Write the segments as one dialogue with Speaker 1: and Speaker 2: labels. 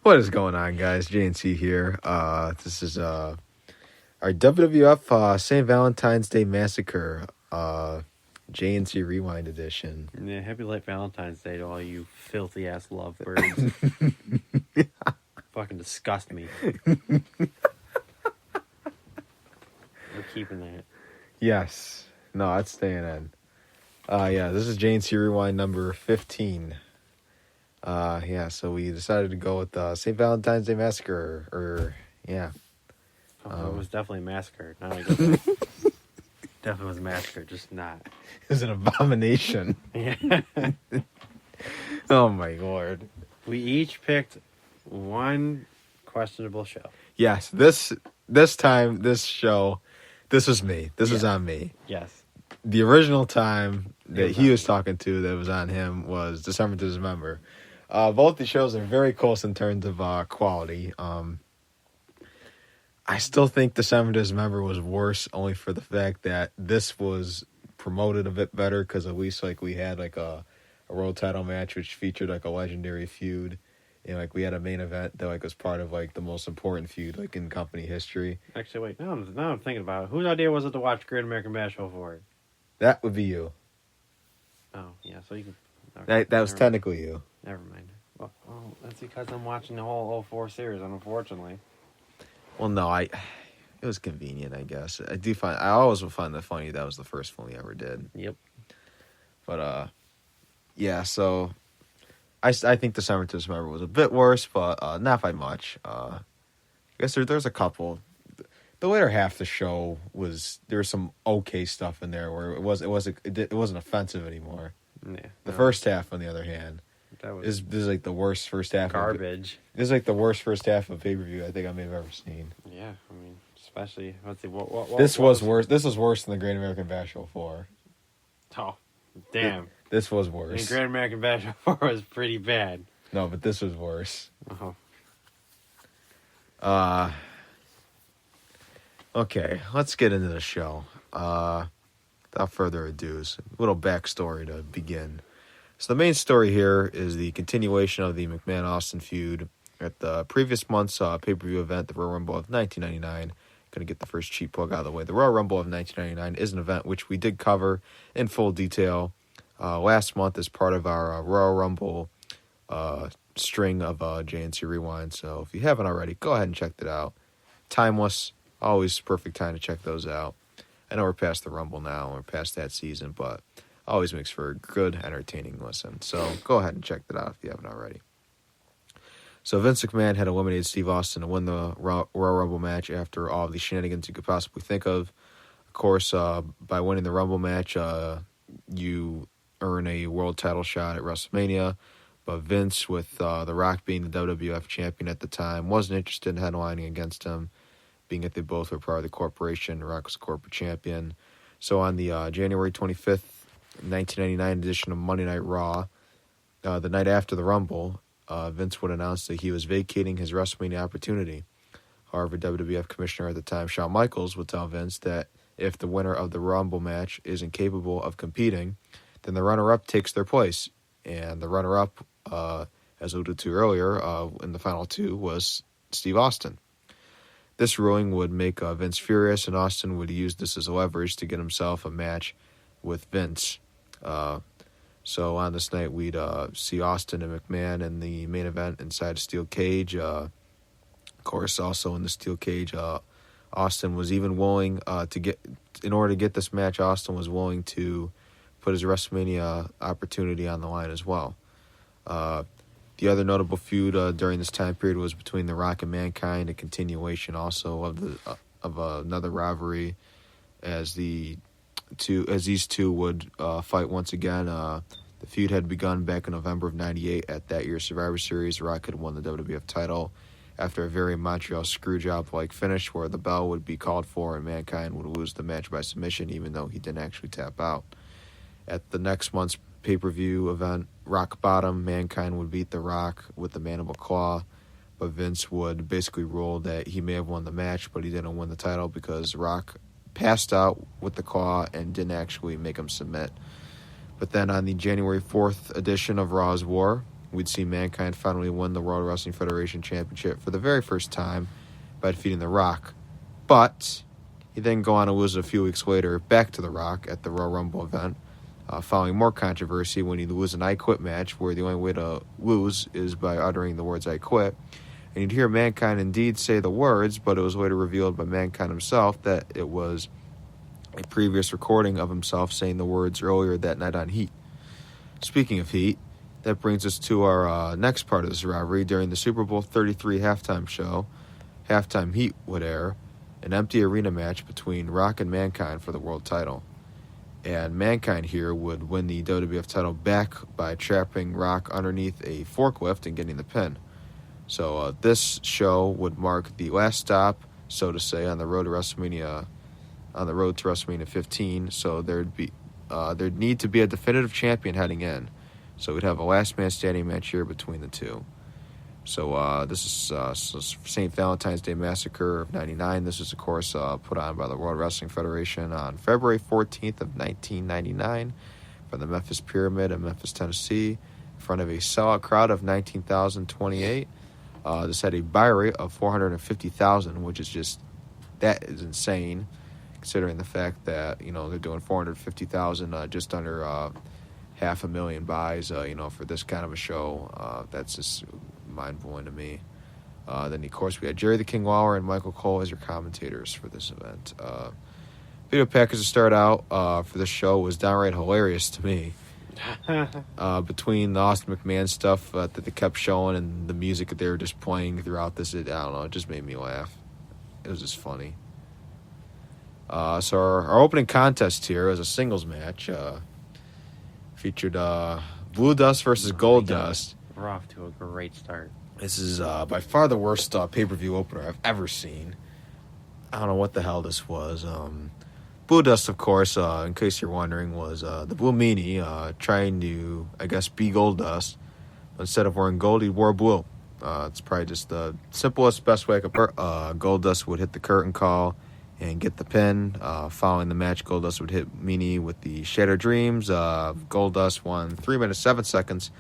Speaker 1: What is going on, guys? JNC here. This is our WWF St. Valentine's Day Massacre JNC Rewind Edition.
Speaker 2: Yeah, happy late Valentine's Day to all you filthy ass lovebirds. Fucking disgust me. We're keeping that.
Speaker 1: Yes. No, it's staying in. This is JNC Rewind number 15. So we decided to go with St. Valentine's Day Massacre,
Speaker 2: It was definitely massacred. Now I get it. Definitely was massacred, just not.
Speaker 1: It was an abomination.
Speaker 2: Yeah.
Speaker 1: Oh my lord.
Speaker 2: We each picked one questionable show.
Speaker 1: Yes, this time, this show, this was me. This was on me.
Speaker 2: Yes.
Speaker 1: The original time that he was talking to that was on him was December to December. Both the shows are very close in terms of quality. I still think December to December was worse, only for the fact that this was promoted a bit better because at least we had a world title match which featured a legendary feud, and we had a main event that was part of the most important feud in company history.
Speaker 2: Actually, wait. Now I'm thinking about it. Whose idea was it to watch Great American Bash Show for it?
Speaker 1: That would be you.
Speaker 2: Oh, yeah. So you can.
Speaker 1: Okay, that was technically you.
Speaker 2: Never mind. Well, that's because I'm watching the whole 04 series, unfortunately.
Speaker 1: Well, no, it was convenient, I guess. I always would find it funny that was the first one we ever did.
Speaker 2: Yep.
Speaker 1: But, so I think December to December was a bit worse, but not by much. I guess there's a couple. The later half of the show there was some okay stuff in there where it wasn't offensive anymore.
Speaker 2: Yeah.
Speaker 1: The first half, on the other hand,
Speaker 2: that was
Speaker 1: this is the worst first half.
Speaker 2: garbage.
Speaker 1: This is the worst first half of pay-per-view I think I may have ever seen.
Speaker 2: Yeah, I mean, especially let's see what
Speaker 1: this was worse. This was worse than the Great American Bash Show 4.
Speaker 2: Oh, damn!
Speaker 1: This was worse.
Speaker 2: I mean, Great American Bash Show 4 was pretty bad.
Speaker 1: No, but this was worse.
Speaker 2: Oh.
Speaker 1: Okay, let's get into the show. Without further ado, a little backstory to begin. So the main story here is the continuation of the McMahon-Austin feud at the previous month's pay-per-view event, the Royal Rumble of 1999. Going to get the first cheap plug out of the way. The Royal Rumble of 1999 is an event which we did cover in full detail last month as part of our Royal Rumble string of JNC Rewind. So if you haven't already, go ahead and check that out. Timeless, always perfect time to check those out. I know we're past the Rumble now, we're past that season, but always makes for a good, entertaining listen. So go ahead and check that out if you haven't already. So Vince McMahon had eliminated Steve Austin to win the Royal Rumble match after all of the shenanigans you could possibly think of. Of course, by winning the Rumble match, you earn a world title shot at WrestleMania. But Vince, with The Rock being the WWF champion at the time, wasn't interested in headlining against him, being that they both were part of the corporation. The Rock was a corporate champion. So on the January 25th, 1999 edition of Monday Night Raw, the night after the Rumble, Vince would announce that he was vacating his WrestleMania opportunity. However, WWF Commissioner at the time, Shawn Michaels, would tell Vince that if the winner of the Rumble match is incapable of competing, then the runner-up takes their place. And the runner-up, as alluded to earlier in the final two, was Steve Austin. This ruling would make Vince furious, and Austin would use this as a leverage to get himself a match with Vince. So on this night, we'd see Austin and McMahon in the main event inside a steel cage. Of course, also in the steel cage, Austin was even willing in order to get this match, Austin was willing to put his WrestleMania opportunity on the line as well. The other notable feud during this time period was between The Rock and Mankind, a continuation also of another rivalry, as these two would fight once again. The feud had begun back in November of '98 at that year's Survivor Series. The Rock had won the WWF title after a very Montreal Screwjob-like finish where the bell would be called for and Mankind would lose the match by submission, even though he didn't actually tap out. At the next month's pay-per-view event, Rock Bottom, Mankind would beat The Rock with the Mandible Claw, but Vince would basically rule that he may have won the match, but he didn't win the title because Rock passed out with the claw and didn't actually make him submit. But then on the January 4th edition of Raw's War, we'd see Mankind finally win the World Wrestling Federation Championship for the very first time by defeating The Rock. But he then go on to lose a few weeks later back to The Rock at the Royal Rumble event, following more controversy when he lose an I Quit match where the only way to lose is by uttering the words I quit. And you'd hear Mankind indeed say the words, but it was later revealed by Mankind himself that it was a previous recording of himself saying the words earlier that night on Heat. Speaking of Heat, that brings us to our next part of this rivalry. During the Super Bowl 33 halftime show, Halftime Heat would air an empty arena match between Rock and Mankind for the world title. And Mankind here would win the WWF title back by trapping Rock underneath a forklift and getting the pin. So this show would mark the last stop, so to say, on the road to WrestleMania 15. So there'd need to be a definitive champion heading in. So we'd have a last man standing match here between the two. So this is St. Valentine's Day Massacre of '99. This was, of course, put on by the World Wrestling Federation on February 14th of 1999 from the Memphis Pyramid in Memphis, Tennessee, in front of a sellout crowd of 19,028. This had a buy rate of 450,000, which is that is insane, considering the fact that, they're doing 450,000, just under 500,000 buys, for this kind of a show. That's just mind-blowing to me. Then, of course, we had Jerry the King Lawler and Michael Cole as your commentators for this event. Video package to start out for this show was downright hilarious to me. Between the Austin McMahon stuff that they kept showing and the music that they were just playing throughout this, I don't know, it just made me laugh. It was just funny. So our opening contest here was a singles match. Featured Blue Dust versus Gold Dust.
Speaker 2: We're off to a great start.
Speaker 1: This is by far the worst pay-per-view opener I've ever seen. I don't know what the hell this was. Blue Dust, of course, in case you're wondering, was the Blue Meanie trying to, I guess, be Gold Dust. Instead of wearing gold, he wore blue. It's probably just the simplest, best way I could put it. Gold Dust would hit the curtain call and get the pin. Following the match, Gold Dust would hit Meanie with the Shattered Dreams. Gold Dust won 3 minutes, 7 seconds,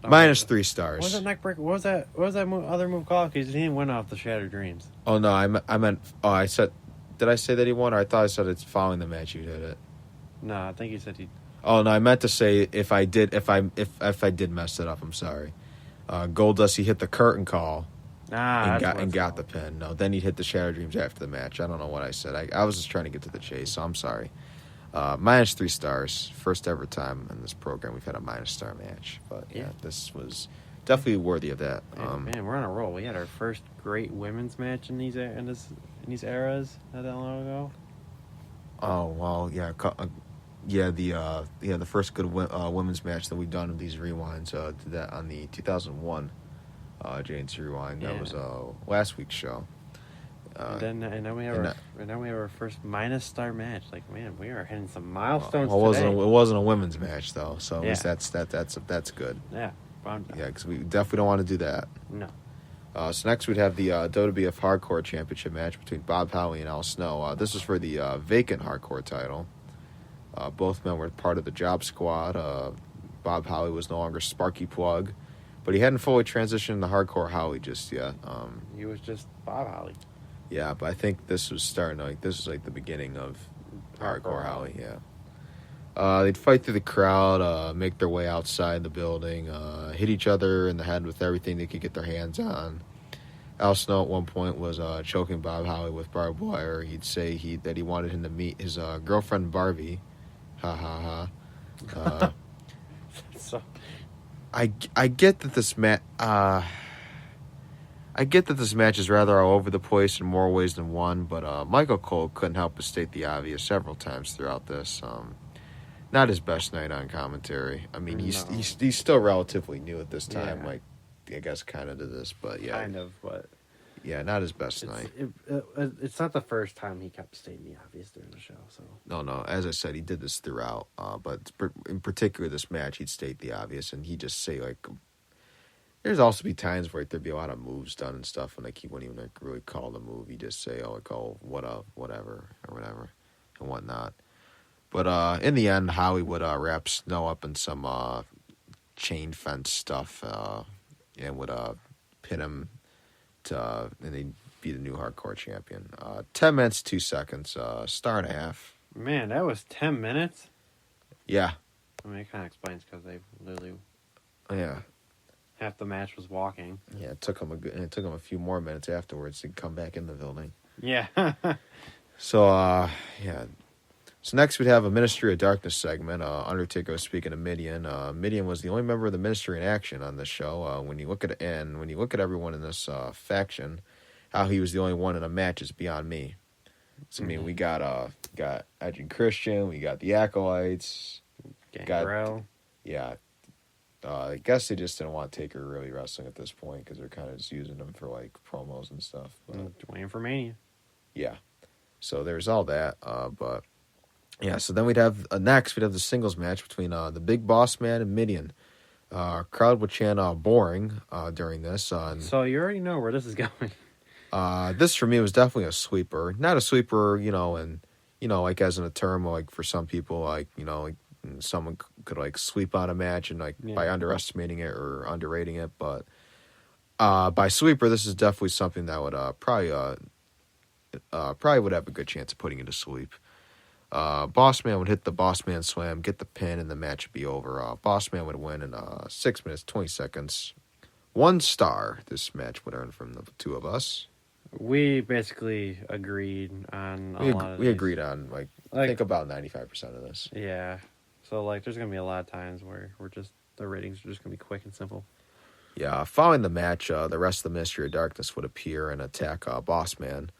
Speaker 1: minus 3 stars.
Speaker 2: What was that neck break? What was that other move called? Because he didn't win off the Shattered Dreams.
Speaker 1: Oh, no, I meant, I said, did I say that he won? Or I thought I said it's following the match you did it.
Speaker 2: No, I think you said he...
Speaker 1: Oh, no, I meant to say if I did mess it up, I'm sorry. Goldust, he hit the curtain call and got the pin. No, then he hit the Shattered Dreams after the match. I don't know what I said. I was just trying to get to the chase, so I'm sorry. Minus 3 stars. First ever time in this program we've had a minus star match. But yeah, this was definitely worthy of that.
Speaker 2: Man, we're on a roll. We had our first great women's match in these eras not that long ago.
Speaker 1: Oh well, yeah. The first good women's match that we've done in these rewinds did that on the 2001 JNC Rewind. That was last week's show.
Speaker 2: And then we have our first minus star match. Like, man, we are hitting some milestones today.
Speaker 1: It wasn't a women's match though, so at least that's good.
Speaker 2: Yeah.
Speaker 1: Yeah, because we definitely don't want to do that.
Speaker 2: No.
Speaker 1: So next we'd have the WWF Hardcore Championship match between Bob Holly and Al Snow. This was for the vacant Hardcore title. Both men were part of the Job Squad. Bob Holly was no longer Sparky Plug, but he hadn't fully transitioned into Hardcore Holly just yet.
Speaker 2: He was just Bob Holly.
Speaker 1: Yeah, but I think this was the beginning of Hardcore Holly, yeah. They'd fight through the crowd, make their way outside the building, hit each other in the head with everything they could get their hands on. Al Snow at one point was choking Bob Holly with barbed wire. He'd say that he wanted him to meet his girlfriend Barbie. Ha ha ha.
Speaker 2: So,
Speaker 1: I get that this match. I get that this match is rather all over the place in more ways than one, but Michael Cole couldn't help but state the obvious several times throughout this. Not his best night on commentary. I mean, he's still relatively new at this time, like I guess kind of to this, but yeah,
Speaker 2: kind of, but
Speaker 1: yeah, not his best night.
Speaker 2: It's not the first time he kept stating the obvious during the show. So
Speaker 1: no, as I said, he did this throughout, but in particular this match, he'd state the obvious, and he'd just say like. There's also be times where there'd be a lot of moves done and stuff, and like he wouldn't even really call the move. He'd just say, what up, whatever, and whatnot. But in the end, Howie would wrap Snow up in some chain fence stuff, and would pin him to, and he'd be the new hardcore champion. 10 minutes, 2 seconds, star and a half.
Speaker 2: Man, that was 10 minutes?
Speaker 1: Yeah.
Speaker 2: I mean, it kind of explains because they literally...
Speaker 1: Yeah.
Speaker 2: Half the match was walking.
Speaker 1: Yeah, it took him a few more minutes afterwards to come back in the building.
Speaker 2: Yeah.
Speaker 1: So, yeah. So next we'd have a Ministry of Darkness segment. Undertaker was speaking to Midian. Midian was the only member of the Ministry in action on this show. When you look at everyone in this faction, how he was the only one in a match is beyond me. So I mean, we got Edge and Christian, we got the Acolytes,
Speaker 2: Gangrel.
Speaker 1: I guess they just didn't want Taker really wrestling at this point because they're kind of just using him for like promos and stuff. But,
Speaker 2: waiting for Mania.
Speaker 1: Yeah, so there's all that. But yeah, so then we'd have next we'd have the singles match between the Big Boss Man and Midian. Crowd would chant boring during this.
Speaker 2: So you already know where this is going.
Speaker 1: This for me was definitely a sweeper. Not a sweeper, and like as in a term like for some people, like like someone could like sweep on a match and by underestimating it or underrating it, but by sweeper, this is definitely something that would probably would have a good chance of putting it to sweep. Boss Man would hit the Boss Man Slam, get the pin, and the match would be over. Boss Man would win in 6 minutes 20 seconds. 1 star this match would earn from the two of us.
Speaker 2: We basically agreed on a lot of
Speaker 1: we agreed on I think about 95% of this.
Speaker 2: Yeah. So there's gonna be a lot of times where the ratings are just gonna be quick and simple.
Speaker 1: Yeah. Following the match, the rest of the Ministry of Darkness would appear and attack Boss Man.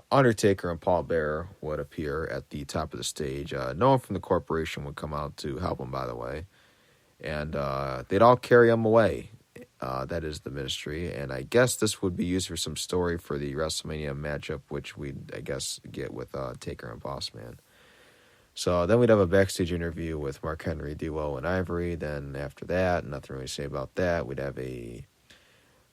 Speaker 1: Undertaker and Paul Bearer would appear at the top of the stage. No one from the corporation would come out to help him, by the way. And they'd all carry him away. That is the Ministry. And I guess this would be used for some story for the WrestleMania matchup, which we'd, I guess, get with Taker and Boss Man. So then we'd have a backstage interview with Mark Henry, D'Lo, and Ivory. Then after that, nothing really to say about that. We'd have a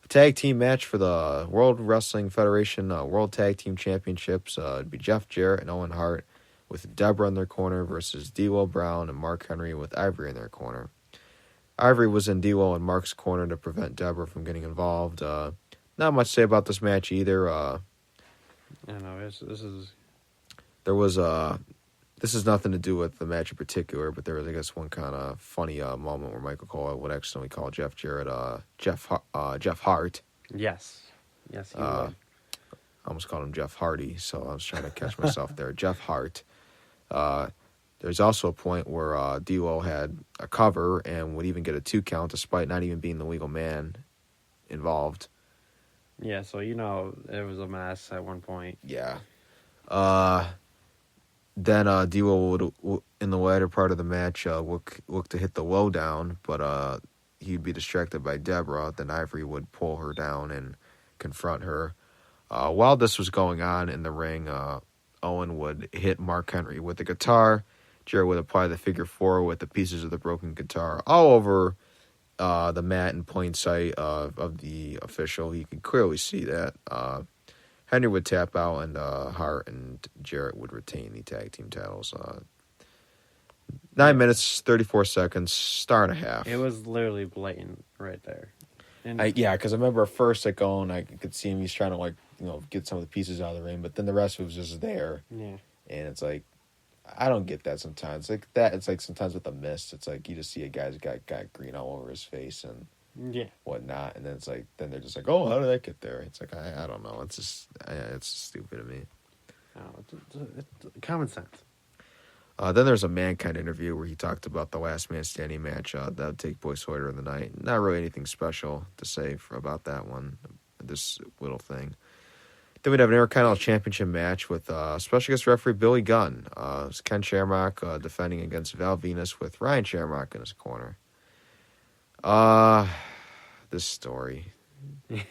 Speaker 1: tag team match for the World Wrestling Federation World Tag Team Championships. It'd be Jeff Jarrett and Owen Hart with Deborah in their corner versus D'Lo Brown and Mark Henry with Ivory in their corner. Ivory was in D'Lo and Mark's corner to prevent Deborah from getting involved. Not much to say about this match either.
Speaker 2: I know this is.
Speaker 1: There was this has nothing to do with the match in particular, but there was, I guess, one kind of funny moment where Michael Cole would accidentally call Jeff Jarrett Jeff Hart.
Speaker 2: Yes, he would.
Speaker 1: I almost called him Jeff Hardy, so I was trying to catch myself there. Jeff Hart. There's also a point where D'Lo had a cover and would even get a 2 count despite not even being the legal man involved.
Speaker 2: Yeah, so it was a mess at one point.
Speaker 1: Yeah. Then D'Lo would, in the latter part of the match, look to hit the lowdown, but he'd be distracted by Deborah. Then Ivory would pull her down and confront her. While this was going on in the ring, Owen would hit Mark Henry with the guitar. Jarrett would apply the figure 4 with the pieces of the broken guitar all over the mat in plain sight of the official. You can clearly see that. Henry would tap out, and Hart and Jarrett would retain the tag team titles. 9 minutes, 34 seconds, star and a half.
Speaker 2: It was literally blatant right there. And
Speaker 1: because I remember at first, I could see him. He's trying to get some of the pieces out of the ring, but then the rest of it was just there.
Speaker 2: Yeah,
Speaker 1: and it's I don't get that sometimes. It's sometimes with the mist, it's you just see a guy's got green all over his face and whatnot, and then it's then they're just oh, how did that get there? It's I don't know. It's just it's stupid to me.
Speaker 2: Oh, it's common sense.
Speaker 1: Then there's a Mankind interview where he talked about the Last Man Standing match that would take place later in the night. Not really anything special to say about that one. This little thing. Then we'd have an Intercontinental Championship match with special guest referee Billy Gunn. It's Ken Shamrock defending against Val Venus with Ryan Shamrock in his corner. This story.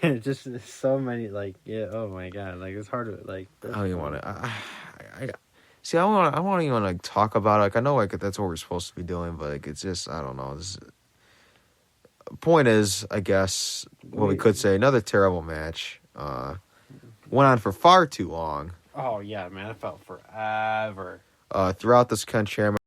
Speaker 2: Just so many oh my god, it's hard to
Speaker 1: I don't even want to. See, I won't even talk about it. I know that's what we're supposed to be doing, but it's just I don't know. Point is, I guess what we could say, another terrible match. Went on for far too long.
Speaker 2: Oh yeah, man, it felt forever.
Speaker 1: Throughout this Ken Shamrock